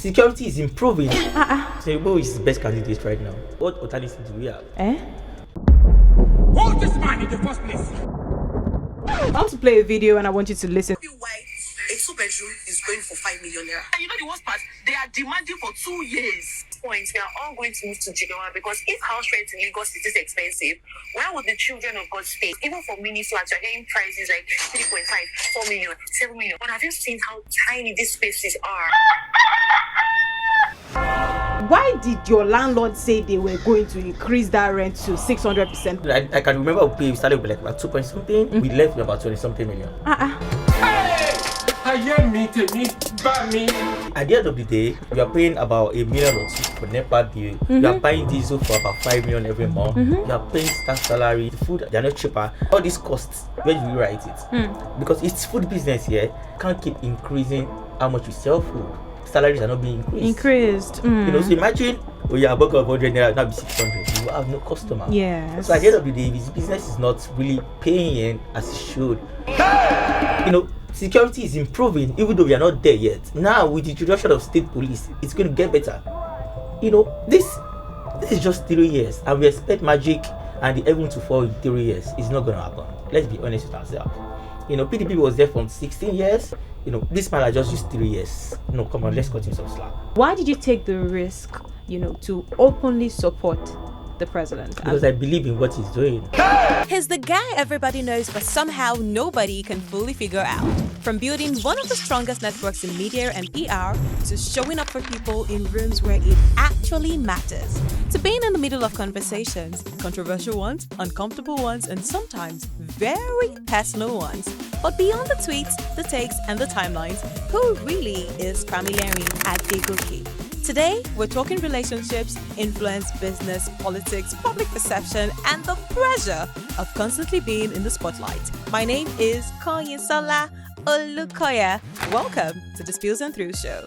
security is improving. Tinubu is the best candidate right now. What alternative do we have? Hold this man in the first place. I want to play a video and I want you to listen. Why a 2-bedroom is going for 5 million naira. And you know the worst part? They are demanding for 2 years. Point, we are all going to move to Jigawa because if house rent in Lagos is this expensive, where would the children of God stay? Even for mini flats, you're getting prices like 3.5, 4 million, 7 million. But have you seen how tiny these spaces are? Why did your landlord say they were going to increase that rent to 600%? I can remember we started with like about 2 point something. We left with about 20 something million. At the end of the day, you are paying about $1 million or two for NEPA bill. You are buying diesel for about 5 million every month. You are paying staff salary, the food, they are not cheaper. All these costs, where do you write it? Because it's food business here. Can't keep increasing how much you sell food. Salaries are not being increased. You know, so imagine you are a burger of 100 naira, now be 600. You have no customer. Yes. So at the end of the day, this business is not really paying as it should. You know, security is improving, even though we are not there yet. Now, with the introduction of state police, it's going to get better. You know, this is just 3 years, and we expect magic and the heaven to fall in 3 years. It's not going to happen. Let's be honest with ourselves. You know, PDP was there for 16 years. You know, this man has just used 3 years. No, come on, let's cut him some slack. Why did you take the risk, to openly support the president? Because I believe in what he's doing. He's the guy everybody knows, but somehow nobody can fully figure out. From building one of the strongest networks in media and PR, to showing up for people in rooms where it actually matters, to being in the middle of conversations, controversial ones, uncomfortable ones, and sometimes very personal ones. But beyond the tweets, the takes, and the timelines, who really is Pamilerin Adegoke? Today, we're talking relationships, influence, business, politics, public perception, and the pressure of constantly being in the spotlight. My name is Kanyinsola Olukoya. Welcome to the Spills and Throughs Show.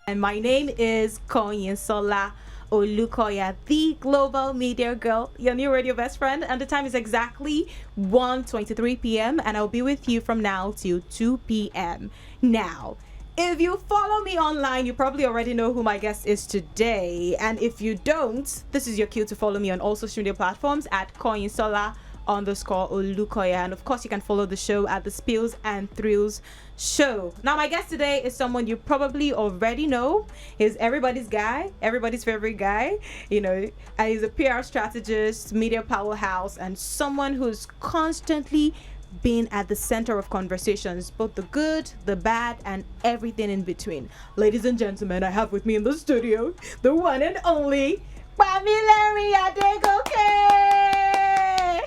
And my name is Kanyinsola Olukoya, the global media girl, your new radio best friend. And the time is exactly 1:23 p.m. And I'll be with you from now till 2 p.m. Now, if you follow me online, you probably already know who my guest is today. And if you don't, this is your cue to follow me on all social media platforms at Kanyinsola_Olukoya. And of course, you can follow the show at the Spills and Thrills Show. Now, my guest today is someone you probably already know. He's everybody's guy, everybody's favorite guy, and he's a PR strategist, media powerhouse, and someone who's constantly being at the center of conversations, both the good, the bad, and everything in between. Ladies and gentlemen, I have with me in the studio the one and only Pamilerin Adegoke.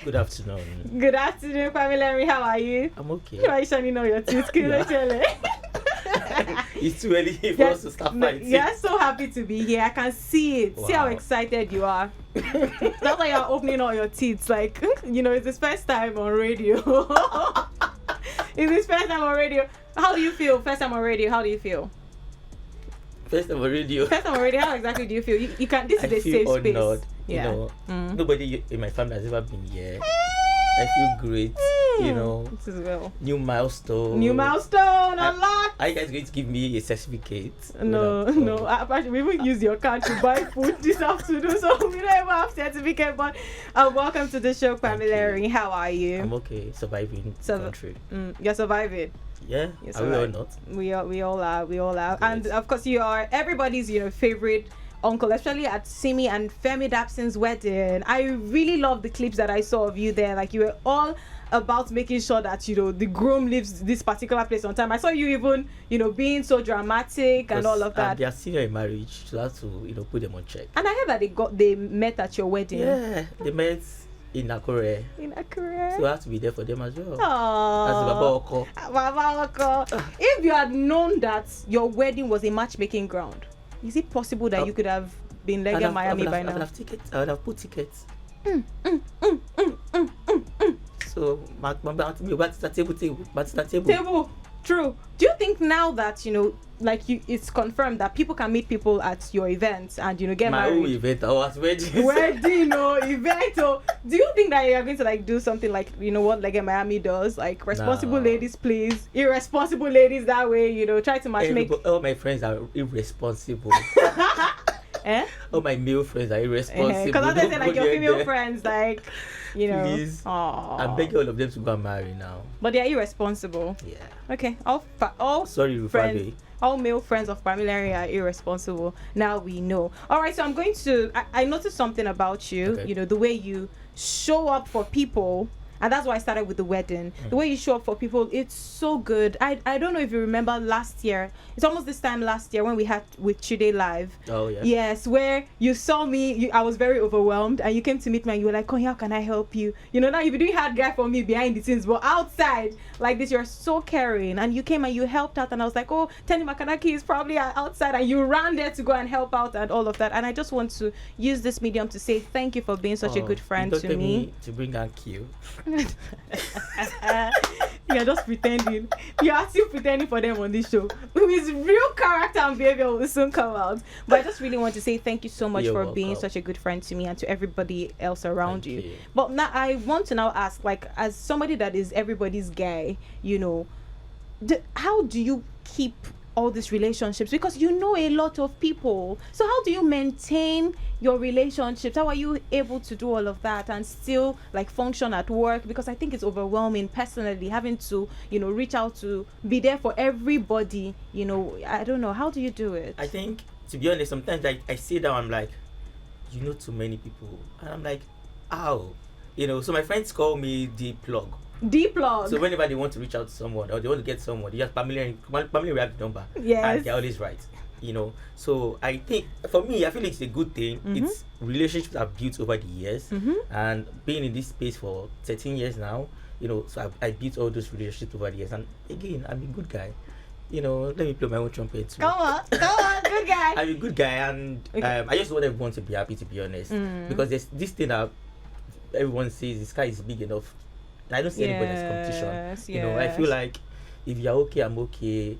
Good afternoon. Good afternoon, Pamilerin. How are you? I'm okay. Why are you shining on your teeth? It's too early for us to start fighting. You're so happy to be here. I can see it. Wow. See how excited you are. That's why you're opening all your teeth. Like, it's his first time on radio. It's his first time on radio. How do you feel? First time on radio, how do you feel? First time on radio. First time on radio, how exactly do you feel? You can. This is a safe space. Honored. Yeah. Nobody in my family has ever been here. I feel great. This is well. New milestone. Unlocked. Are you guys going to give me a certificate? No. Actually, we will use your card to buy food this afternoon, so we don't even have certificate. But welcome to the show, Pamilerin. How are you? I'm okay. Surviving the country. You're surviving. Yeah. Are we all not? We all are. Yes. And of course, you are everybody's favorite uncle, especially at Simi and Femi Dapson's wedding. I really love the clips that I saw of you there. Like, you were all about making sure that the groom leaves this particular place on time. I saw you even being so dramatic and all of that. They are senior in marriage, so that's to put them on check. And I heard that they met at your wedding. Yeah, they met in Akure. So I have to be there for them as well. Aww. That's Baba Oko. If you had known that your wedding was a matchmaking ground, is it possible that you could have been legging Miami by now? I would have put tickets. So, table. True. Do you think now that like it's confirmed that people can meet people at your events and get My married. own event, I was wedding. Wedding or event or do you think that you're going to like do something like what like Miami does, like responsible Nah. ladies please, irresponsible ladies that way, try to match make All my friends are irresponsible. All my male friends are irresponsible. because they say Don't like go your there, female there. friends like Please. Aw. I'm begging all of them to go and marry now. But they're irresponsible. Yeah. Okay, all Sorry, friends, Rufabe. all male friends of Pamilerin are irresponsible. Now we know. All right, so I'm going to. I noticed something about you. Okay. The way you show up for people, and that's why I started with the wedding. The way you show up for people, it's so good. I don't know if you remember last year. It's almost this time last year when we had with Chide Live. Oh yeah. Yes, where you saw me, I was very overwhelmed, and you came to meet me, and you were like, "Oh, how can I help you?" Now you've been doing hard guy for me behind the scenes, but outside like this, you're so caring, and you came and you helped out, and I was like, "Oh, Tenny Makanaki is probably outside," and you ran there to go and help out and all of that. And I just want to use this medium to say thank you for being such a good friend you to don't tell me. to bring and kill. You're just pretending. You're still pretending for them on this show. His real character and behavior will soon come out. But I just really want to say thank you so much You're for being welcome. such a good friend to me and to everybody else around Thank you. you. But now I want to now ask, like, as somebody that is everybody's guy, how do you keep all these relationships, because you know a lot of people? So how do you maintain your relationships? How are you able to do all of that and still like function at work? Because I think it's overwhelming personally, having to reach out to be there for everybody. I don't know, how do you do it? I think, to be honest, sometimes I sit down, I'm like, too many people, and I'm like, ow. So my friends call me the plug. D-plug. So whenever they want to reach out to someone or they want to get someone, they just Pamilerin have the number. Yes. And they're always right. So I think for me, I feel it's a good thing. It's relationships I've built over the years, and being in this space for 13 years now, so I built all those relationships over the years. And again, I'm a good guy. Let me play my own trumpet too. Go on, good guy. I'm a good guy, and Okay. I just want everyone to be happy, to be honest, because there's this thing that everyone says the sky is big enough. I don't see anybody as competition. I feel like if you're okay, I'm okay.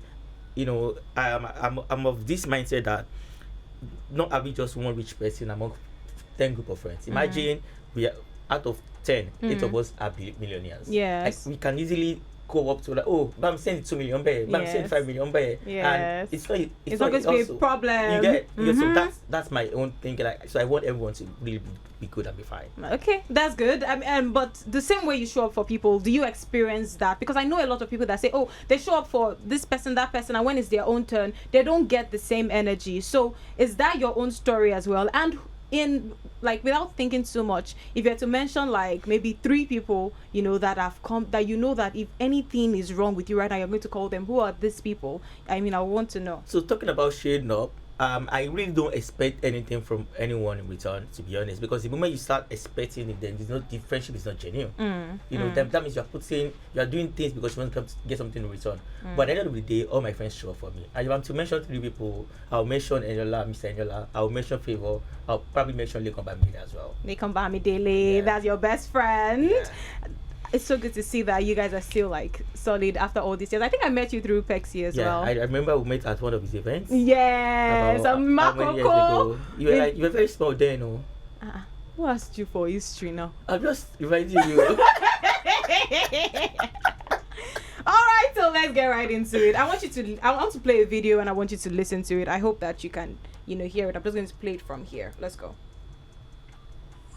I'm of this mindset that not having just one rich person among 10 group of friends. Imagine we are out of 10, 8 of us are millionaires. Yes. Like, we can easily go up to like, oh, but I'm sending 2 million back, but I'm sending 5 million back. Yes. And it's not going to be a problem. You get, so that's my own thing. Like, so I want everyone to really be good and be fine. Okay, that's good. But the same way you show up for people, do you experience that? Because I know a lot of people that say, oh, they show up for this person, that person, and when it's their own turn, they don't get the same energy. So is that your own story as well? And in like, without thinking too much, if you had to mention like maybe 3 people that have come, that that if anything is wrong with you right now, you're going to call them, who are these people? I want to know. So talking about shading up, I really don't expect anything from anyone in return, to be honest, because the moment you start expecting it, then the friendship is not genuine. That means you're doing things because you want to get something in return. But at the end of the day, all my friends show up for me. And if I'm to mention 3 people, I'll mention Enyola, Mr. Enyola, I'll mention Favor, I'll probably mention Lekon Bamidele as well. Lekon Bamidele, that's your best friend. Yeah. It's so good to see that you guys are still like solid after all these years. I think I met you through Pexi as well. I remember we met at one of his events. Yes, How many years ago? You were very small then, no? Who asked you for history now? I'm just reminding you. Alright, so let's get right into it. I want to play a video and I want you to listen to it. I hope that you can, hear it. I'm just going to play it from here. Let's go.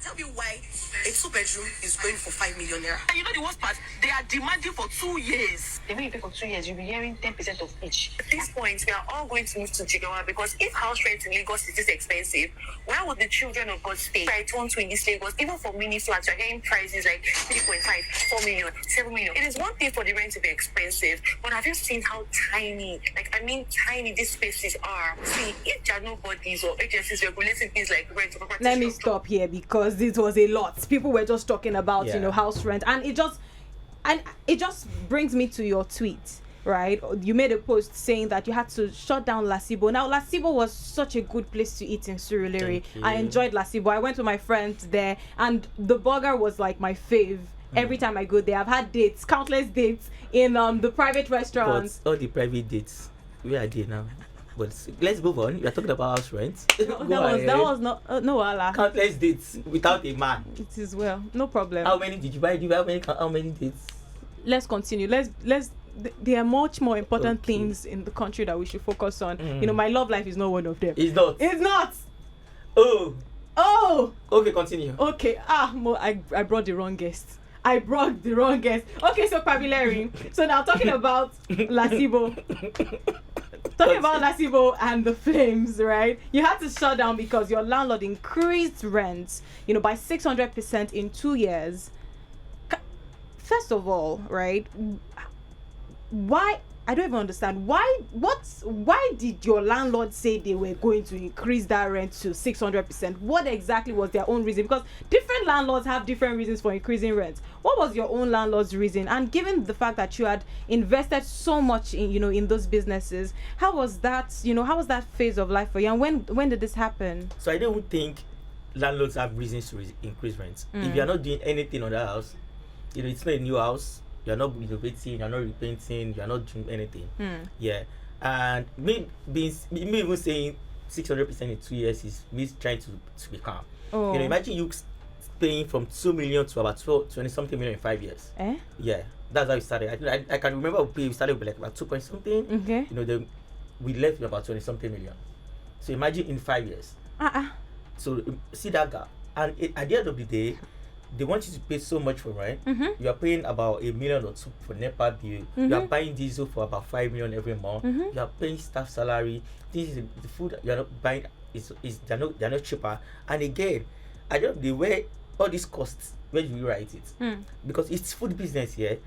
Tell me why a 2-bedroom is going for 5 million naira. And you know the worst part? They are demanding for 2 years. The way you pay for 2 years, you'll be hearing 10% of each. At this point, we are all going to move to Jigawa, because if house rent in Lagos is this expensive, where would the children of God stay? I want to in this Lagos, even for mini flats, you're hearing prices like 3.5, 4 million, 7 million. It is one thing for the rent to be expensive, but have you seen how tiny, tiny these spaces are? See, if there are no bodies or agencies regulating things like rent, let me stop here, because this was a lot. People were just talking about house rent, and it just brings me to your tweet, right? You made a post saying that you had to shut down Lasibo. Now Lasibo was such a good place to eat in Surulere. I enjoyed Lasibo. I went with my friends there, and the burger was like my fave. Every time I go there, I've had dates, countless dates in the private restaurants. But all the private dates, where are they now? But let's move on. We are talking about house rent. That was not no Allah. Countless dates without a man. It is well, no problem. How many did you buy? Do you have how many dates? Let's continue. Let's. There are much more important Okay. things in the country that we should focus on. You know, my love life is not one of them. It's not. It's not. Oh. Okay, Continue. Okay. I brought the wrong guest. Okay, so Pamilerin. So now talking about Lasibo. Talking about Lasibo and the flames, right? You had to shut down because your landlord increased rents, by 600% in 2 years. First of all, right? Why? I don't even understand. Why did your landlord say they were going to increase that rent to 600%? What exactly was their own reason? Because different landlords have different reasons for increasing rent. What was your own landlord's reason? And given the fact that you had invested so much in those businesses, how was that phase of life for you? And when did this happen? So I don't think landlords have reasons to increase rent. If you are not doing anything on that house, it's not a new house. You're not renovating, you're not repainting, you're not doing anything. Yeah. And me even saying 600% in 2 years is me trying to be calm. Imagine you paying from 2 million to about 20 something million in 5 years. Yeah. That's how we started. I can remember we started with like about 2 point something. Okay. Then we left with about 20 something million. So imagine in 5 years. So see that gap. And at the end of the day, they want you to pay so much for rent. You are paying about $1 million or $2 million for NEPA bill. You are buying diesel for about $5 million every month. You are paying staff salary. This is the food you are not buying they're not cheaper. And again, I don't know where all these costs, where do we write it? Because it's food business here.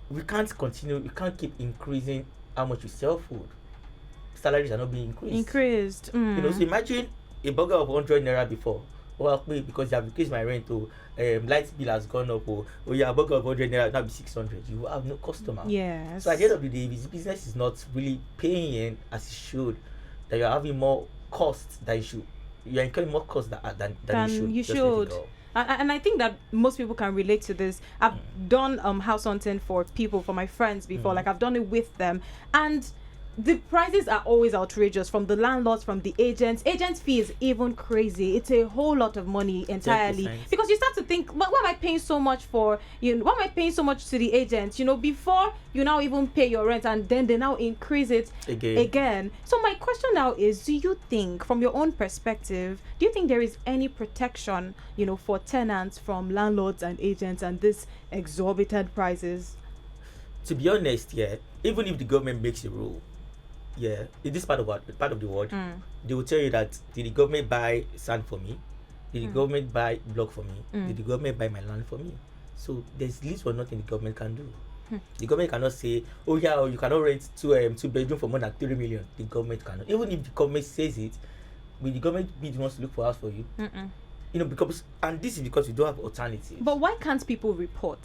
We can't continue. We can't keep increasing how much we sell food. Salaries are not being increased. So imagine a burger of 100 naira before. Well, because they have increased my rent, light bill has gone up, a burger of 100 naira now be 600. You will have no customer. Yes. So at the end of the day, this business is not really paying as it should. That you're having more costs than you should. You're incurring more costs than you should. And I think that most people can relate to this. I've done house hunting for my friends before. Like I've done it with them, and the prices are always outrageous, from the landlords, from the agents. Agent fee is even crazy. It's a whole lot of money entirely. 10%. Because you start to think, why am I paying so much for, why am I paying so much to the agents? Before you now even pay your rent, and then they now increase it again. So my question now is, do you think, from your own perspective, do you think there is any protection, for tenants from landlords and agents and this exorbitant prices? To be honest, yeah, even if the government makes a rule, in this part of the world, they will tell you that, did the government buy sand for me? Did the government buy block for me? Did the government buy my land for me? So there's little or nothing the government can do. The government cannot say, you cannot rent two bedroom for more than 3 million. The government cannot. Even if the government says it, will the government be the ones to look for house for you? And this is because we don't have alternatives. But why can't people report?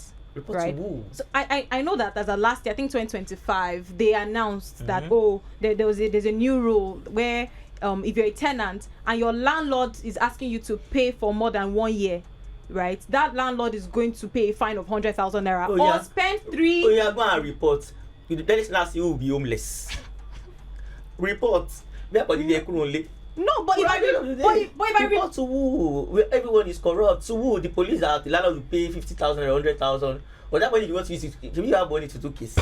Right. To who? So I know that as a last year, I think 2025, they announced that there's a new rule where if you're a tenant and your landlord is asking you to pay for more than 1 year, right? That landlord is going to pay a fine of 100,000 naira or spend 3. Go and report. Let's not see who will be homeless. Report. No, but if I report to who? Everyone is corrupt. To who? The police are the landlord will pay 50,000 or 100,000. But that money you want to use it, if you have money to do case,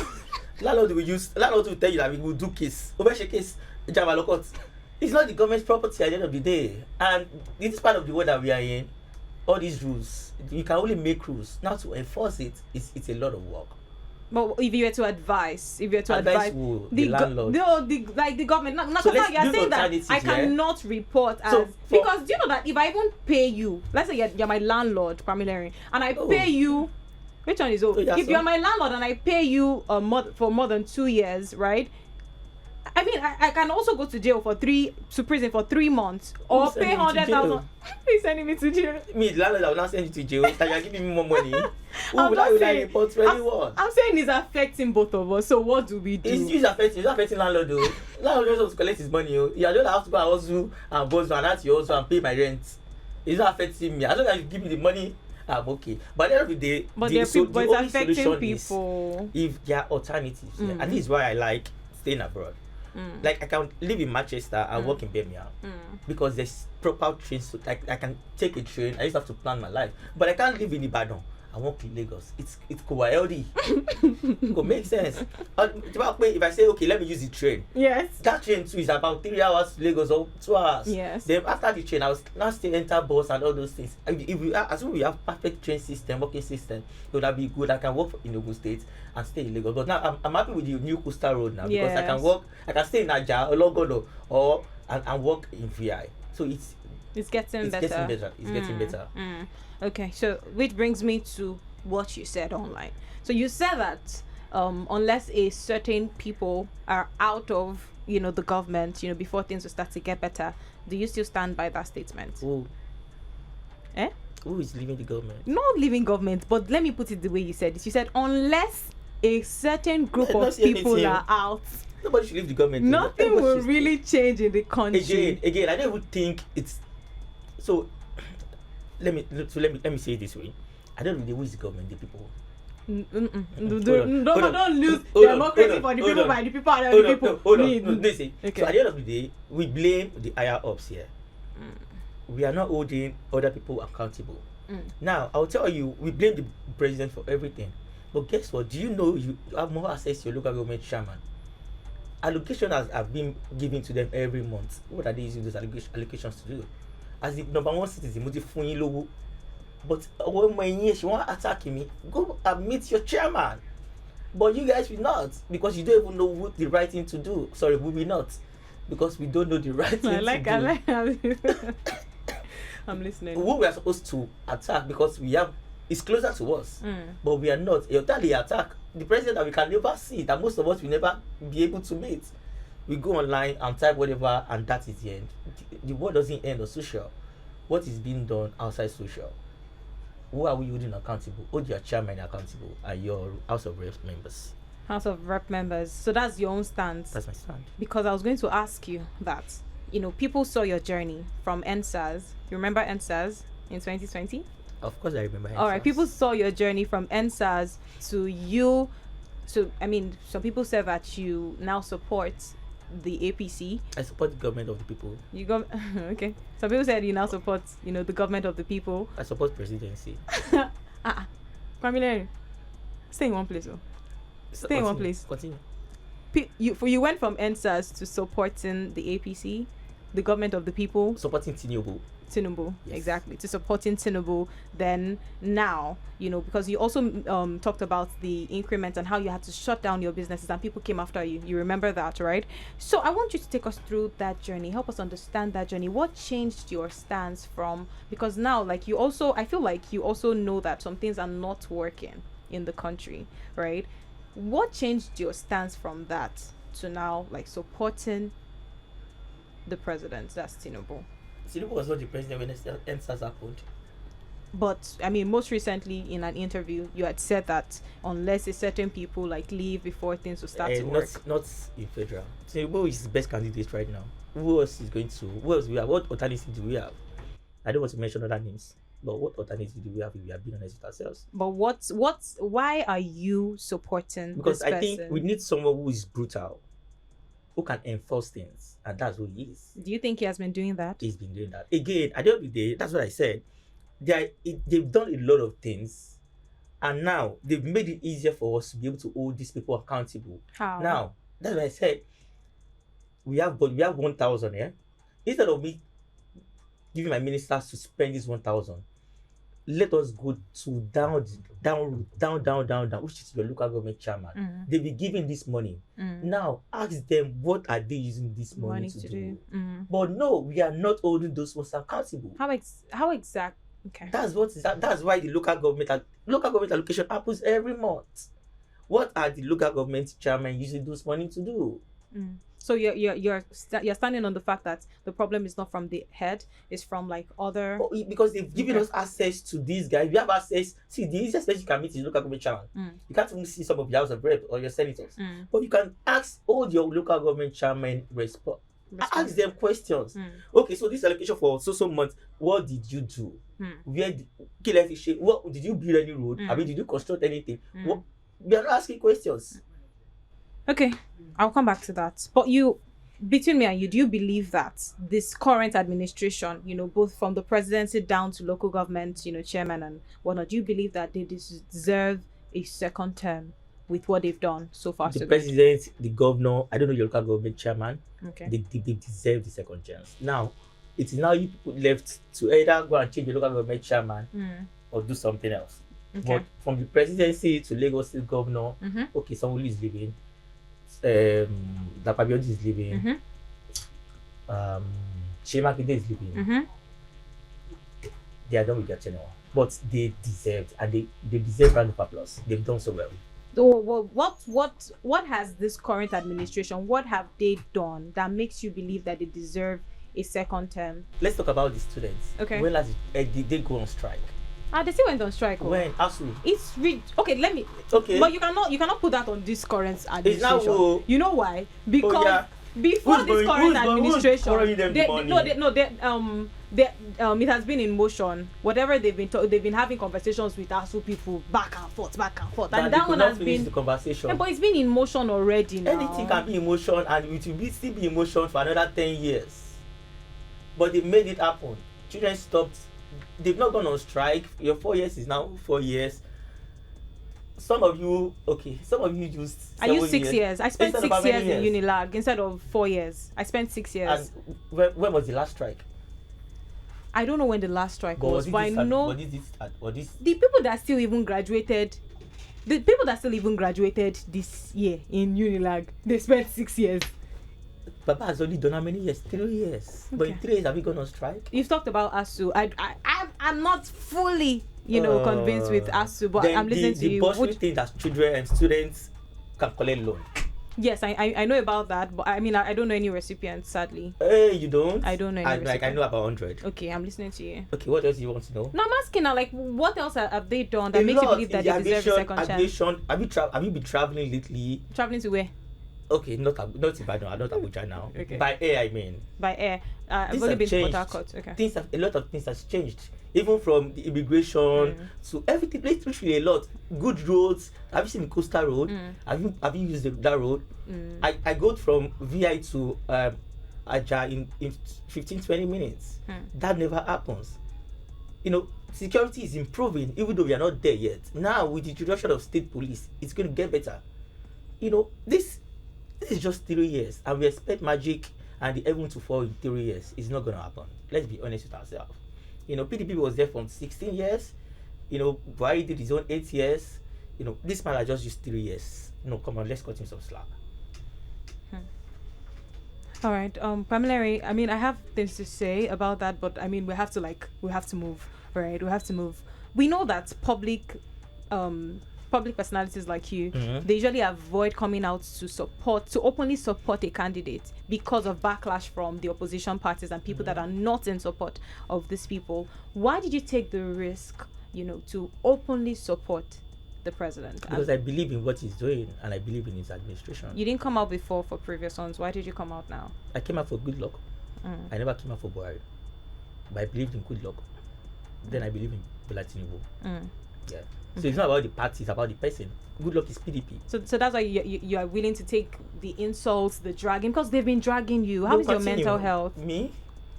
landlord will tell you that we will do case. Case. It's not the government's property at the end of the day. And this is part of the world that we are in. All these rules, you can only make rules. Now to enforce it, it's a lot of work. But if you were to advise who? The landlord. The government. Not so you're saying that I cannot report as because do you know that if I even pay you, let's say you're my landlord, Pamilerin, and I pay you, which one is old? If you're my landlord and I pay you for more than 2 years, right? I mean, I can also go to jail to prison for 3 months or pay 100,000. He's sending me to jail. Me, the landlord, I will not send you to jail. That you're giving me more money. Who will I report to anyone? I'm saying it's affecting both of us. So what do we do? It's affecting landlord though. Landlord just wants to collect his money. You don't have to go and hustle and boss and ask you also and pay my rent. It's not affecting me. As long as you give me the money, I'm okay. But at the end of the day, the only solution is if there are alternatives. And this is why I like staying abroad. Like I can live in Manchester and work in Birmingham because there's proper trains. So like I can take a train. I just have to plan my life, but I can't live in Ibadan. I work in Lagos. It's healthy. It could make sense. If I say okay, let me use the train. Yes. That train too is about 3 hours to Lagos or 2 hours. Yes. Then after the train, I was now still enter bus and all those things. If we as soon as we have perfect train system, working system, it would be good. I can work in Ogun State and stay in Lagos. But now I'm happy with the new Coastal Road now because I can work. I can stay in Naija or Logodo or and work in VI. So it's getting better. It's getting better. Okay, so which brings me to what you said online. So you said that unless a certain people are out of the government, before things will start to get better, do you still stand by that statement? Who is leaving the government? Not leaving government, but let me put it the way you said it. You said unless a certain group of people are out, nobody should leave the government. Nothing will really change in the country. Again, I don't even think it's so. Let me say it this way. I don't know who is the government, the people. Don't lose democracy for the people by the people and the people. Hold on. Listen. Okay. So at the end of the day, we blame the higher ups here. We are not holding other people accountable. Now, I'll tell you, we blame the president for everything. But guess what? Do you know you have more access to your local government chairman? Allocation have been given to them every month. What are they using those allocations to do? As the number one citizen, but when she want to attack me, go and meet your chairman. But you guys will not, because you don't even know what the right thing to do. Sorry, we will not, because we don't know the right thing to do. I'm listening. Who we are supposed to attack because we have is closer to us, but we are not. You tell the attack the president that we can never see, that most of us will never be able to meet. We go online and type whatever, and that is the end. The world doesn't end on social. What is being done outside social? Who are we holding accountable? Hold your chairman accountable and your House of Rep members. House of Rep members. So that's your own stance. That's my stand. Because I was going to ask you that, people saw your journey from NSAS. You remember NSAS in 2020? Of course I remember NSAS. All right, people saw your journey from NSAS to you. So, some people said that you now support the APC. I support the government of the people. You go okay. Some people said you now support, the government of the people. I support presidency. Pamilerin, stay in one place. Stay in one place. Continue. You went from NSAS to supporting the APC, the government of the people. Supporting Tinubu. Yes. Exactly, to supporting Tinubu. Then now, because you also talked about the increment and how you had to shut down your businesses and people came after you. You remember that, right? So I want you to take us through that journey. Help us understand that journey. What changed your stance from, because now, I feel like you also know that some things are not working in the country, right? What changed your stance from that to now, supporting the president, that's Tinubu? Tinubu was not the president when NSAS happened. But most recently in an interview, you had said that unless a certain people leave before things will start to work. Not in federal. Tinubu is the best candidate right now. Who else is going to? Who else we have? What alternative do we have? I don't want to mention other names, but what alternative do we have if we are being honest with ourselves? But why are you supporting? Because this I think we need someone who is brutal, who can enforce things, and that's who he is. Do you think he has been doing that? He's been doing that. Again, at the end of the day, that's what I said. They've done a lot of things, and now they've made it easier for us to be able to hold these people accountable. How? Now, that's what I said. We have 1,000 here. Instead of me giving my ministers to spend this 1,000, let us go to down, which is your local government chairman. They'll be giving this money. Now, ask them what are they using this money to do. But no, we are not holding those ones accountable. How exact? Okay. That's why the local government allocation happens every month. What are the local government chairman using those money to do? So you're standing on the fact that the problem is not from the head, it's from other. Because they've given us access to these guys. We have access. See, the easiest place you can meet is local government chairman. You can't even see some of your House of Rep or your senators, but you can ask all your local government chairman ask them questions. Okay, so this allocation for so months, what did you do? Where what did you build any road? Did you construct anything? We are not asking questions. Okay, I'll come back to that. But between me and you, do you believe that this current administration, both from the presidency down to local government, chairman and whatnot, do you believe that they deserve a second term with what they've done so far? The So good. president, the governor, I don't know your local government chairman, Okay. they deserve the second chance. Now, it is now you people left to either go and change your local government chairman or do something else. Okay. But from the presidency to Lagos State governor, okay, someone is leaving. Dapabiodi is leaving. Shema Kide is leaving. They are done with their tenure, but they deserved, and they deserve round of applause. They've done so well. So what has this current administration, what have they done that makes you believe that they deserve a second term? Let's talk about the students. Okay. When last did they go on strike? They still went on strike. When ASU? It's okay. Let me. Okay. But you cannot put that on this current administration. now, you know why? Because yeah. before Who's this going- current who's going- who's administration, borrowing them the money? it has been in motion. Whatever they've been having conversations with ASU people back and forth, and that one has been the conversation. Yeah, but it's been in motion already now. Anything can be in motion, and it will still be in motion for another 10 years. But they made it happen. Children stopped. They've not gone on strike. Your 4 years is now 4 years. Some of you used. I used 6 years. I spent Instead of 6 how many years in Unilag instead of 4 years. I spent 6 years. And when was the last strike? I don't know when the last strike was, but I know the people that still even graduated, this year in Unilag, they spent 6 years. Papa has only done how many years? 3 years. But in 3 years, have we gone on strike? You've talked about ASU. I'm not fully, convinced with ASU, but I'm listening to you. The bullshit thing that children and students can collect loan. Yes, I know about that, but I mean I don't know any recipients, sadly. Hey, you don't? I don't know any I know about 100. Okay, I'm listening to you. Okay, what else do you want to know? No, I'm asking now, like, what else have they done that makes you believe that they deserve a second chance? Aviation. Have you been traveling lately? Traveling to where? Okay, not Ibadan, not Abuja now. Okay. By air, I mean. By air. I've Things only have been to changed. Port Harcourt. Okay. A lot of things has changed. Even from the immigration to everything, literally a lot. Good roads. Have you seen the coastal road? Have you used that road? I go from VI to Aja in 15-20 minutes. That never happens. Security is improving, even though we are not there yet. Now with the introduction of state police, it's going to get better. This is just 3 years, and we expect magic and the heaven to fall in 3 years. It's not going to happen. Let's be honest with ourselves. PDP was there for 16 years. Buhari did his own 8 years. This man has just used 3 years. Come on, let's cut him some slack. All right, Pamilerin, I mean, I have things to say about that, but I mean, we have to move, right? We have to move. We know that public personalities like you, they usually avoid coming out to openly support a candidate because of backlash from the opposition parties and people that are not in support of these people. Why did you take the risk, to openly support the president? Because I believe in what he's doing, and I believe in his administration. You didn't come out before for previous ones. Why did you come out now? I came out for good luck. I never came out for Buhari, but I believed in good luck. Then I believe in Tinubu. Yeah. So it's not about the party, it's about the person. Good luck is PDP. So that's why you are willing to take the insults, the dragging, because they've been dragging you. How is your mental health? Me,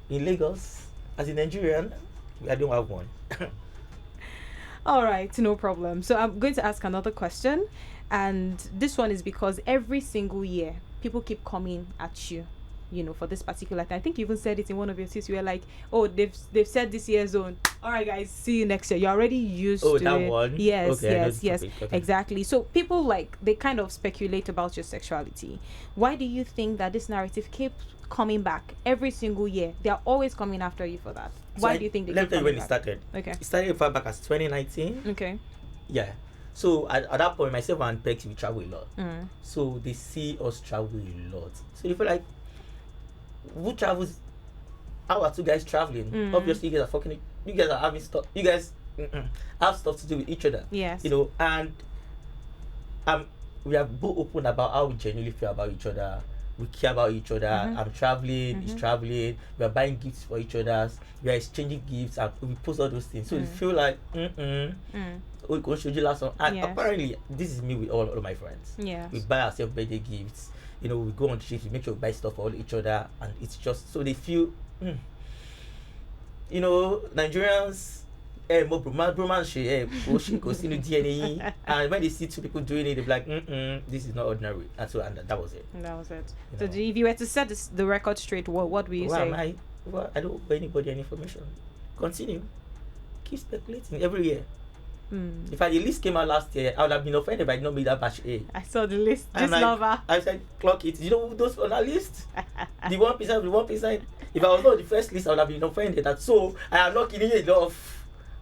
in Lagos, as a Nigerian, I don't have one. All right, no problem. So I'm going to ask another question, and this one is because every single year people keep coming at you, for this particular thing. I think you even said it in one of your tweets. You were like, "Oh, they've said this year's own. All right, guys, see you next year." You're already used to that it. one. Yes, okay, yes, okay. exactly. So people they kind of speculate about your sexuality. Why do you think that this narrative keeps coming back every single year? They are always coming after you for that. Why do you think they let keep me tell you coming when back? it started. Okay. It started far back as 2019. Okay. Yeah. So at that point, myself and Pex, we travel a lot. So they see us travel a lot. So you feel like, who travels? How are two guys traveling? Obviously, you guys are fucking. You guys are having stuff. You guys have stuff to do with each other. Yes. And we are both open about how we genuinely feel about each other. we care about each other. I'm traveling, he's traveling, we are buying gifts for each other, we are exchanging gifts, and we post all those things. So you feel like, we go show you last one. And Yes. apparently, this is me with all of my friends. Yes. We buy ourselves birthday gifts. You know, we go on trips, we make sure we buy stuff for all each other, and it's just so they feel, you know, Nigerians. Bromance, DNA, and when they see two people doing it, they're like, this is not ordinary. And so, and that was it. That was it. You So know. if you were to set the record straight, what will you Why say? am I? Well, I don't owe anybody any information. Continue. Keep speculating every year. If the list came out last year, I would have been offended if I did not make that batch A. I saw the list. And Just lover. I said, clock it. You know who those on that list? The 1%. If I was not on the first list, I would have been offended. That so I am not giving it enough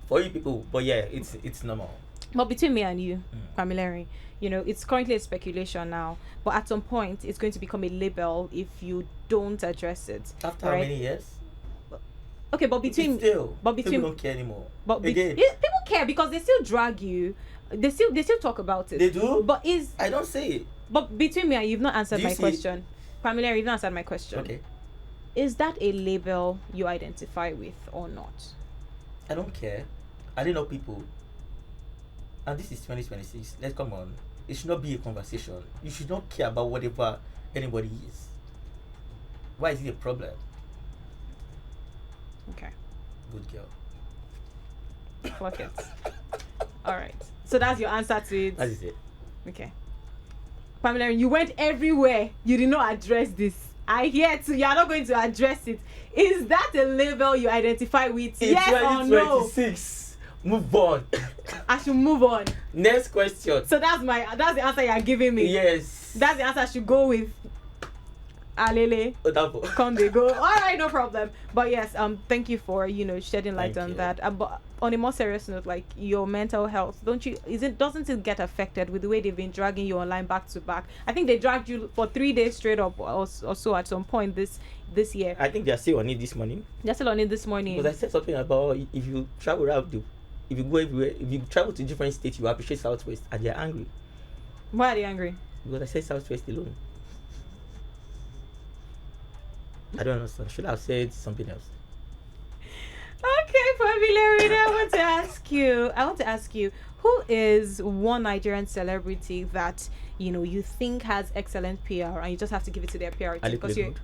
for you people. But yeah, it's normal. But between me and you, Pamilerin, you know, it's currently a speculation now. But at some point, it's going to become a label if you don't address it. After right? how many years? Okay, but between People don't care anymore. but Again, people care because they still drag you. They still talk about it. they do. But I don't say it. but between me and you've not answered Do you my see question. Pamilerin, you've not answered my question. Okay. Is that a label you identify with or not? I don't care. I don't know people. And this is 2026. Let's come on. It should not be a conversation. You should not care about whatever anybody is. Why is it a problem? Okay. Good girl. Clock it. All right. So that's your answer to it. That is it. Okay. Pamilerin, you went everywhere. You did not address this. I hear too. You are not going to address it. Is that a label you identify with? In Yes or no? 2026. Move on. I should move on. Next question. So that's the answer you are giving me. Yes. That's the answer I should go with. Alele. Come they go. All right, no problem. But yes, thank you for shedding light Thank on you. that. But on a more serious note, like your mental health, doesn't it get affected with the way they've been dragging you online back to back? I think they dragged you for 3 days straight up or so at some point this year. I think they are still on it this morning. They're still on it this morning. Because I said something about if you travel around, if you go everywhere, if you travel to different states, you appreciate Southwest, and they're angry. Why are they angry? Because I said Southwest alone. I don't understand. Should I have said something else? Okay, Pamilerin, I want to ask you, who is one Nigerian celebrity that you think has excellent PR and you just have to give it to their PR team because you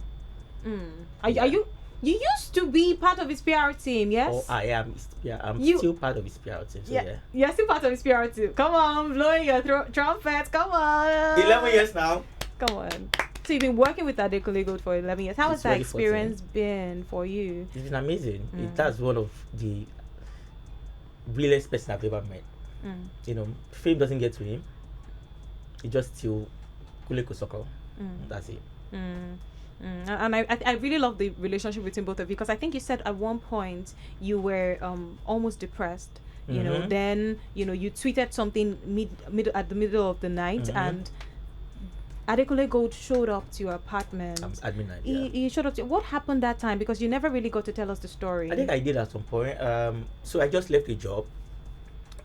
are you used to be part of his PR team, yes? Oh, I am. Yeah, I'm still part of his PR team. So yeah. You're still part of his PR team. Come on, blowing your trumpet. Come on. 11 years now. Come on. So you've been working with Adegoke for 11 years. How has It's that really experience been for you? It's been amazing. That's one of the realest person I've ever met. Fame doesn't get to him. He just still Kule. That's it. And I really love the relationship between both of you because I think you said at one point you were almost depressed. Then you tweeted something at the middle of the night and Adegoke showed up to your apartment. At midnight. He showed up to what happened that time because you never really got to tell us the story. I think I did at some point. So I just left a job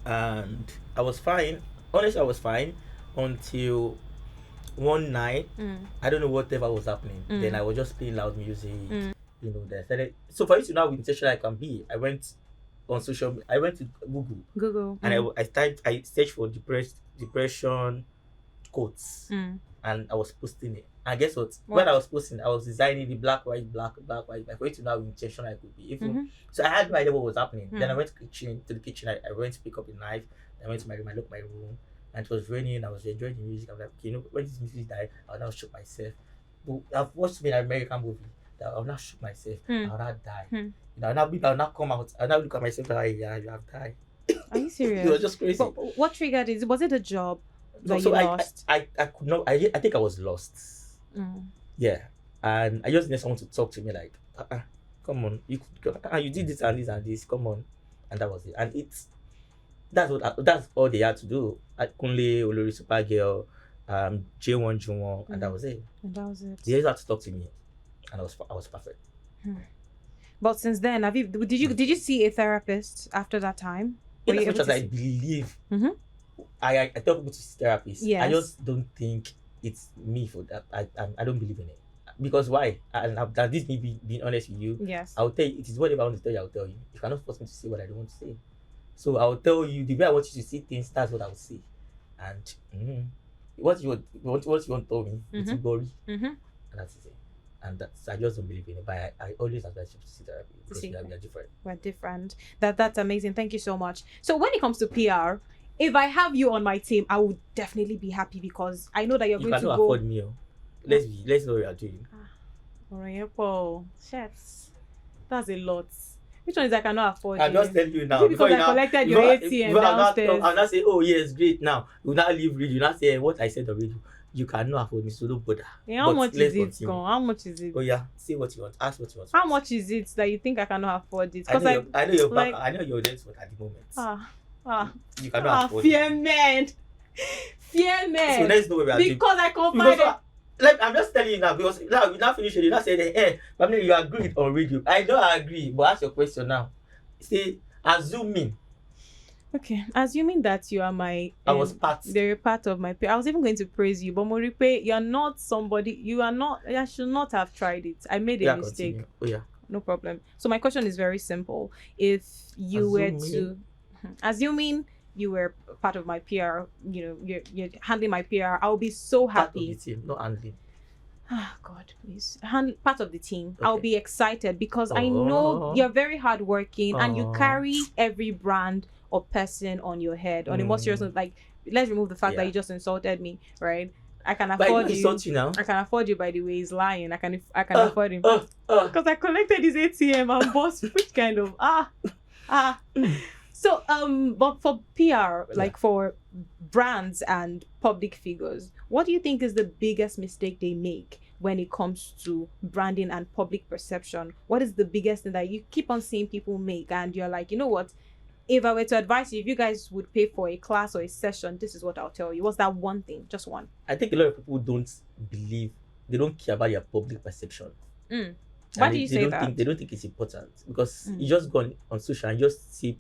and I was fine. Honestly, I was fine until one night. I don't know whatever was happening. Then I was just playing loud music. They started. So for you to know how intentional I can be, I went on I went to Google. And I searched for depression quotes. And I was posting it. And guess what? When I was posting, I was designing the black, white. Like, for you to know how intentional I could be. So I had no idea what was happening. Then I went to the kitchen. I went to pick up a knife. I went to my room. I locked my room. And it was raining. I was enjoying the music. I was like, when this music died, I'll now shoot myself. But I've watched an American movie that I'll now shoot myself. I'll not die. I'll now come out. I'll now look at myself like, yeah, you have died. Are you serious? It was just crazy. But what triggered it? Was it a job? So I could not. I think I was lost. Yeah, and I just needed someone to talk to me like, come on, you did this and this and this. Come on, and that was it. And that's all they had to do. At Kunle, Olori Supergirl, J1 Juwon, and that was it. They just had to talk to me, and I was perfect. But since then, did you see a therapist after that time? In as much as I believe. I tell people to see therapists. Yes. I just don't think it's me for that. I don't believe in it. Because why? And this me being honest with you. Yes. I'll tell you, it is whatever I want to tell you, I'll tell you. You cannot force me to say what I don't want to say. So I'll tell you the way I want you to see things, that's what I'll say. And what you want to tell me, it's gory. And that's it. And that's, I just don't believe in it. But I always advise you to see therapy because we are different. We're different. That's amazing. Thank you so much. So when it comes to PR, if I have you on my team, I would definitely be happy because I know that you're going to go. You cannot afford me. Let's know what you're doing. Alright, shit. That's a lot. Which one is I cannot afford? I'm just telling you now. Because I collected your ATM downstairs. I'll not say, oh yes, great. Now you now leave radio. You not say what I said already. You cannot afford me, so don't bother. Yeah, how much is it? How much is it? Oh yeah, say what you want. Ask what you want. How much is it that you think I cannot afford it? I know your like, I know your net worth at the moment. You cannot afford fear it. Men. Fear men. So let's know where we are. Because I confided. Like I'm just telling you now because now we now finish it. You now say, hey, Pamilerin, you agreed on radio. I don't agree, but ask your question now. Say, assuming. Okay, assuming that you are my... I was part. They're part of my... I was even going to praise you, but Moripe, you're not somebody... You are not... I should not have tried it. I made a mistake. Continue. Oh, yeah. No problem. So my question is very simple. If you were to... Assuming you were part of my PR, you're handling my PR, I'll be so happy. Part of the team, not handling. Ah, God, please. Part of the team. Okay. I'll be excited because I know you're very hardworking and you carry every brand or person on your head. On a more serious note, like, let's remove the fact that you just insulted me, right? I can afford you now. I can afford you, by the way. He's lying. I can afford him because I collected his ATM and boss. Which kind of So but for PR, like for brands and public figures, what do you think is the biggest mistake they make when it comes to branding and public perception? What is the biggest thing that you keep on seeing people make and you're like, you know what? If I were to advise you, if you guys would pay for a class or a session, this is what I'll tell you. What's that one thing? Just one. I think a lot of people don't believe, they don't care about your public perception. Why do you say that? They don't think it's important because you just go on social and just see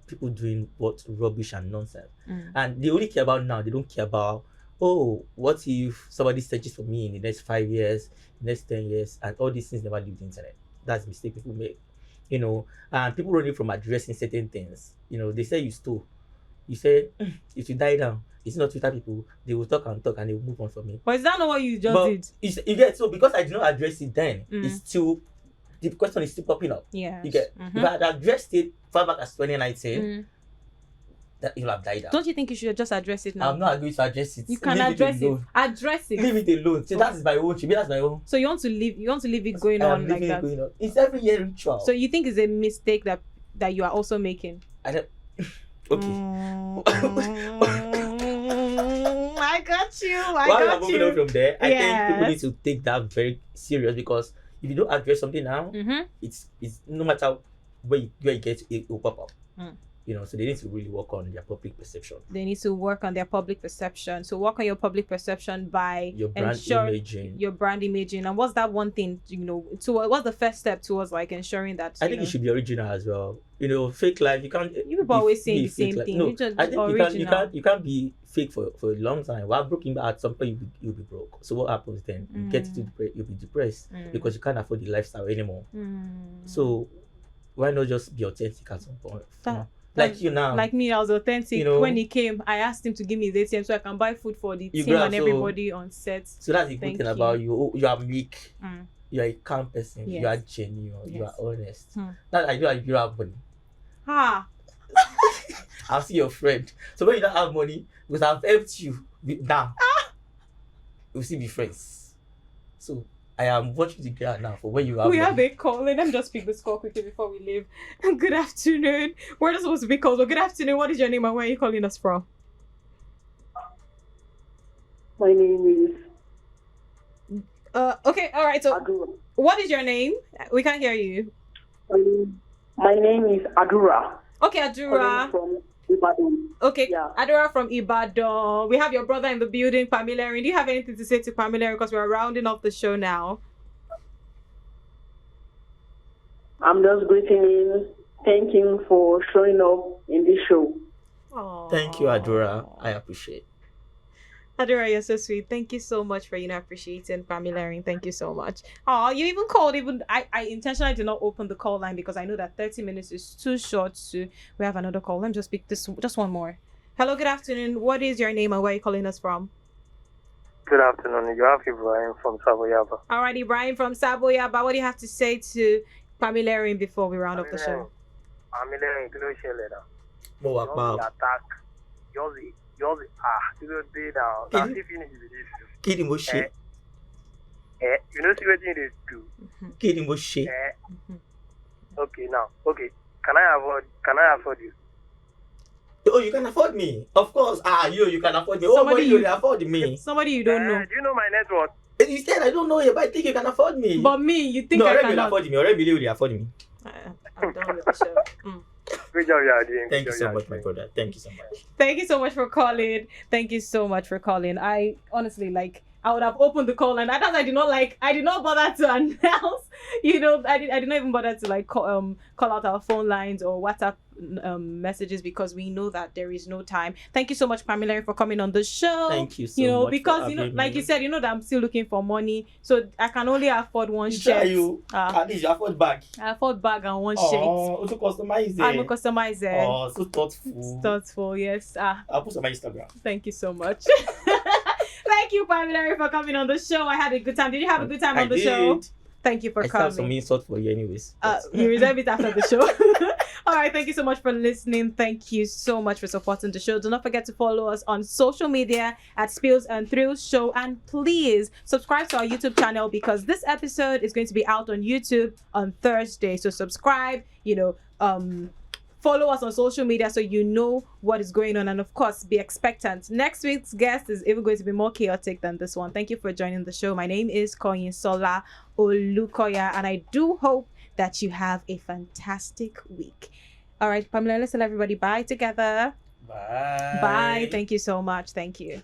people doing what rubbish and nonsense. And they only care about now. They don't care about, oh, what if somebody searches for me in the next 5 years, next 10 years, and all these things never leave the internet. That's the mistake people make. And people running from addressing certain things. They say you stole. You say, if you die now, it's not Twitter people. They will talk and they will move on from me. But is that not what you just did? You get so because I did not address it then, it's still the question is still popping up. Yeah. You get if I had addressed it far back as 2019, that you'll have died out. Don't you think you should just address it now? I'm not going to address it. You can address it. Address it. Leave it alone. So that's my own. That's my own. So you want to leave it going on like that? Going on. It's every year ritual. So you think it's a mistake that you are also making? I don't. Okay. I got you. While I'm moving on from there, I think people need to take that very serious because if you don't address something now, it's no matter where you get it will pop up. So they need to really work on their public perception. They need to work on their public perception. So work on your public perception by your brand imaging. Your brand imaging. And what's that one thing, what's the first step towards like ensuring that I think it should be original as well. Fake life, you can't people always saying the same thing. No, I think you can't be fake for a long time. While broken at some point you'll be broke. So what happens then? You get to you'll be depressed because you can't afford the lifestyle anymore. So why not just be authentic at some point? Like you now. Like me, I was authentic. When he came, I asked him to give me his ATM so I can buy food for the team and everybody on set. So that's the good thing about you. You are meek. You are a calm person. Yes. You are genuine. Yes. You are honest. That I know you don't have money. I'll see your friend. So when you don't have money, because I've helped you now, we'll still be friends. So I am watching the girl now for when you have. We have a call. Let me just pick this call quickly before we leave. Good afternoon. We're not supposed to be called. But good afternoon. What is your name and where are you calling us from? My name is. Okay. All right. So, Adura. What is your name? We can't hear you. My name is Adura. Okay, Adura. From Ibadan. Okay, yeah. Adura from Ibadan. We have your brother in the building, Pamilerin. Do you have anything to say to Pamilerin because we're rounding off the show now? I'm just greeting him, thanking him for showing up in this show. Aww. Thank you, Adura. I appreciate. Adora, you're so sweet. Thank you so much for appreciating Pamilerin. Thank you so much. Oh, you even called. Even I intentionally did not open the call line because I know that 30 minutes is too short. To we have another call. Let me just pick this. Just one more. Hello, good afternoon. What is your name and where are you calling us from? Good afternoon. You have Ibrahim from Savoyaba. All right, Ibrahim from Saboyaba. What do you have to say to Pamilerin before we round up the show? Pamilerin, kí ló ṣẹlẹ̀ náà? Mo wà pa o. Attack. Yours, kí ló dé now? Now, if you need to do this. Kí ni mo ṣe? You know, see what you need to do. Kí ni mo ṣe? Okay, now. Okay. Can I afford you? Oh, you can afford me. Of course. You can afford me. Somebody you can afford me. Somebody you don't know. Do you know my net worth? You said I don't know you, but I think you can afford me. But me, you think no, I Already will cannot? afford me. Already will afford me. I'm done with the show. Good job you are doing. Thank you so much, my brother. Thank you so much. Thank you so much for calling. Thank you so much for calling. I honestly I would have opened the call and I did not bother to announce. I did not even bother to call out our phone lines or WhatsApp messages because we know that there is no time. Thank you so much, Pamilerin, for coming on the show. Thank you so much. Because like you said, that I'm still looking for money, so I can only afford one shirt. At least you afford bag. I afford bag and one shirt. Oh, to customize it. I'm a customizer. Oh, so thoughtful. Thoughtful, yes. I'll put on my Instagram. Thank you so much. Thank you, Pamilerin, for coming on the show. I had a good time. Did you have a good time on the show? Thank you for coming. I have some insult for you anyways. You reserve it after the show. All right, thank you so much for listening. Thank you so much for supporting the show. Do not forget to follow us on social media at Spills and Thrills Show. And please subscribe to our YouTube channel because this episode is going to be out on YouTube on Thursday. So subscribe, follow us on social media so you know what is going on. And of course, be expectant. Next week's guest is even going to be more chaotic than this one. Thank you for joining the show. My name is Kanyinsola Olukoya, and I do hope that you have a fantastic week. All right, Pamela, let's tell everybody bye together. Bye. Bye. Thank you so much. Thank you.